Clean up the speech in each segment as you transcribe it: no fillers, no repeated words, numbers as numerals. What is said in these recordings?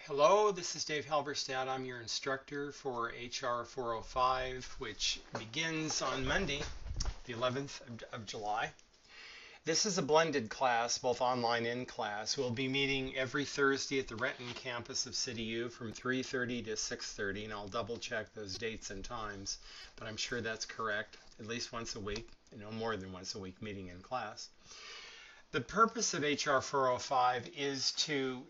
Hello, this is Dave Halberstadt. I'm your instructor for HR 405, which begins on Monday, the 11th of July. This is a blended class, both online and in class. We'll be meeting every Thursday at the Renton campus of CityU from 3:30 to 6:30, and I'll double check those dates and times, but I'm sure that's correct. At least once a week, no more than once a week meeting in class. The purpose of HR 405 is to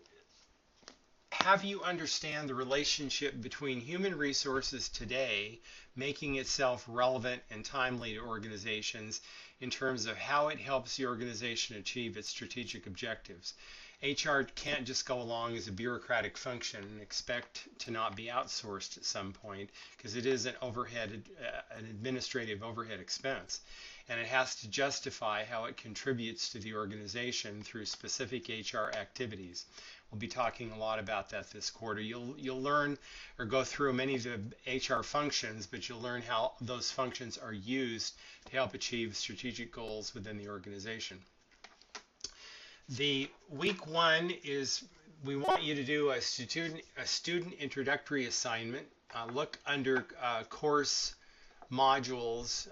have you understand the relationship between human resources today, making itself relevant and timely to organizations in terms of how it helps the organization achieve its strategic objectives. HR can't just go along as a bureaucratic function and expect to not be outsourced at some point, because it is an administrative overhead expense, and it has to justify how it contributes to the organization through specific HR activities. We'll be talking a lot about that this quarter. You'll learn or go through many of the HR functions, but you'll learn how those functions are used to help achieve strategic goals within the organization. The week one is we want you to do a student introductory assignment. Look under course modules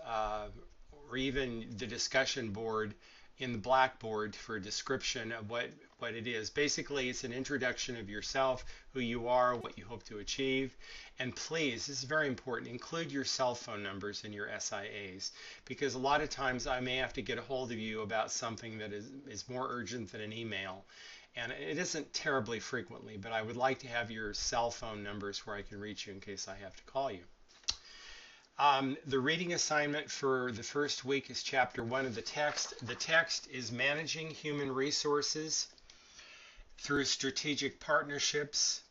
or even the discussion board in the Blackboard for a description of what it is. Basically, it's an introduction of yourself, who you are, what you hope to achieve. And please, this is very important, include your cell phone numbers in your SIAs, because a lot of times I may have to get a hold of you about something that is more urgent than an email. And it isn't terribly frequently, but I would like to have your cell phone numbers where I can reach you in case I have to call you. The reading assignment for the first week is chapter 1 of the text. The text is Managing Human Resources Through Strategic Partnerships,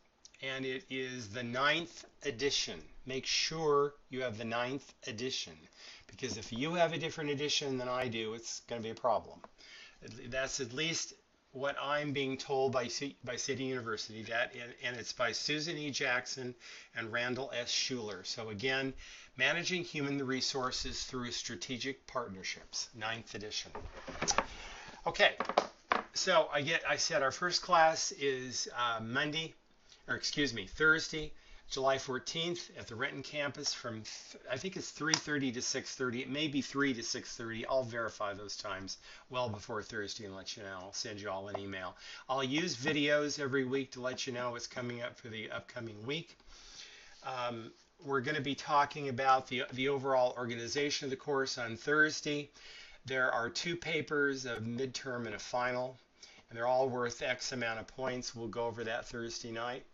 and it is the 9th edition. Make sure you have the 9th edition, because if you have a different edition than I do, it's going to be a problem. That's at least what I'm being told by City University, and it's by Susan E. Jackson and Randall S. Schuler. So again, Managing Human Resources Through Strategic Partnerships, 9th edition. Okay, so I said our first class is Thursday, July 14th at the Renton campus from, I think it's 3:30 to 6:30. It may be 3 to 6:30. I'll verify those times well before Thursday and let you know. I'll send you all an email. I'll use videos every week to let you know what's coming up for the upcoming week. We're going to be talking about the overall organization of the course on Thursday. There are 2 papers, a midterm and a final, and they're all worth X amount of points. We'll go over that Thursday night.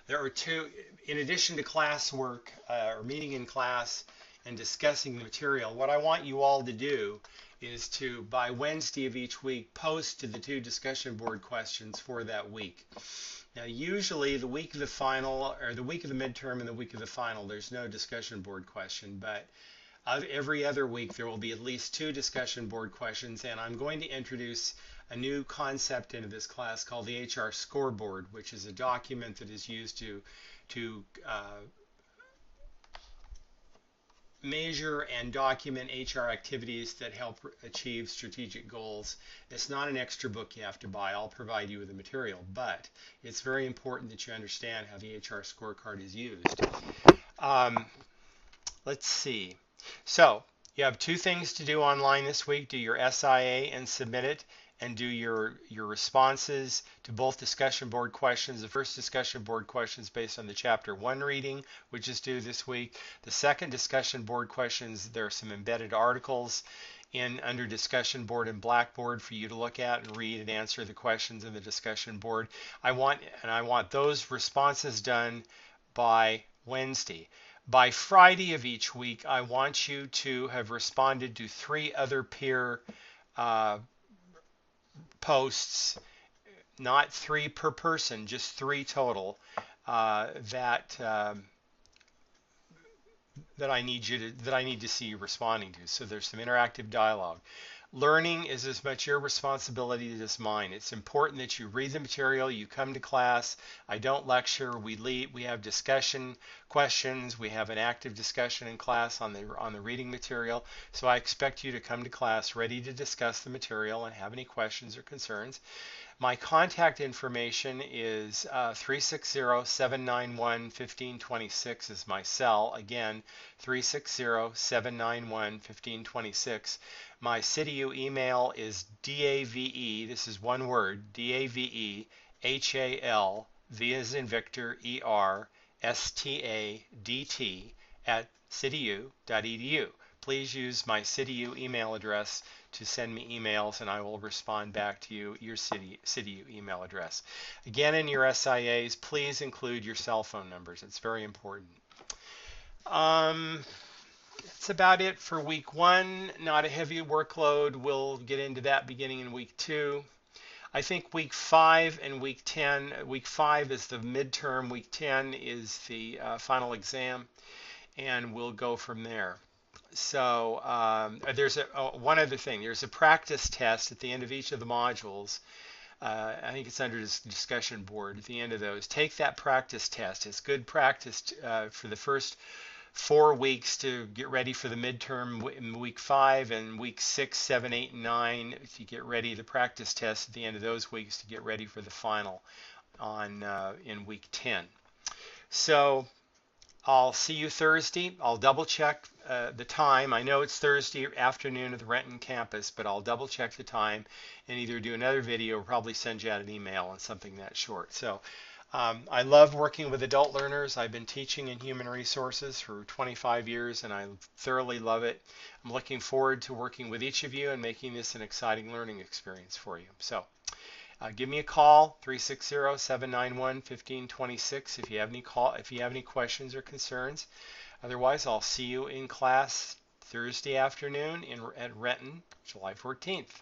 There are 2, in addition to classwork or meeting in class and discussing the material, what I want you all to do is to, by Wednesday of each week, post to the 2 discussion board questions for that week. Now, usually the week of the final, or the week of the midterm and the week of the final, there's no discussion board question, but every other week there will be at least 2 discussion board questions, and I'm going to introduce a new concept into this class called the HR scoreboard, which is a document that is used to measure and document HR activities that help achieve strategic goals. It's not an extra book you have to buy. I'll provide you with the material, but it's very important that you understand how the HR scorecard is used. Let's see. So you have 2 things to do online this week. Do your SIA and submit it, and do your responses to both discussion board questions. The first discussion board question is based on the chapter 1 reading, which is due this week. The second discussion board questions, there are some embedded articles under discussion board and Blackboard for you to look at and read and answer the questions in the discussion board. I want those responses done by Wednesday. By Friday of each week, I want you to have responded to 3 other peer posts, not 3 per person, just 3 total, that I need to see you responding to. So there's some interactive dialogue. Learning is as much your responsibility as mine. It's important that you read the material, you come to class. I don't lecture. We have discussion questions. We have an active discussion in class on the reading material. So I expect you to come to class ready to discuss the material and have any questions or concerns. My contact information is 360-791-1526 is my cell. Again, 360-791-1526. My CityU email is DAVE, this is one word, DAVE, HAL, V as in Victor, ER, STADT at cityu.edu. Please use my CityU email address to send me emails, and I will respond back to you your CityU email address. Again, in your SIAs, please include your cell phone numbers. It's very important. That's about it for week 1. Not a heavy workload. We'll get into that beginning in week 2. I think week 5 and week 10, week 5 is the midterm, week 10 is the final exam, and we'll go from there. So there's one other thing. There's a practice test at the end of each of the modules. I think it's under this discussion board at the end of those. Take that practice test. It's good practice for the first 4 weeks to get ready for the midterm in week 5, and week 6, 7, 8, and 9 to get ready. The practice test at the end of those weeks to get ready for the final in week 10. So I'll see you Thursday. I'll double check the time. I know it's Thursday afternoon at the Renton campus, but I'll double check the time and either do another video or probably send you out an email on something that short. So I love working with adult learners. I've been teaching in human resources for 25 years and I thoroughly love it. I'm looking forward to working with each of you and making this an exciting learning experience for you. So give me a call, 360-791-1526 if you have any questions or concerns. Otherwise, I'll see you in class Thursday afternoon at Renton, July 14th.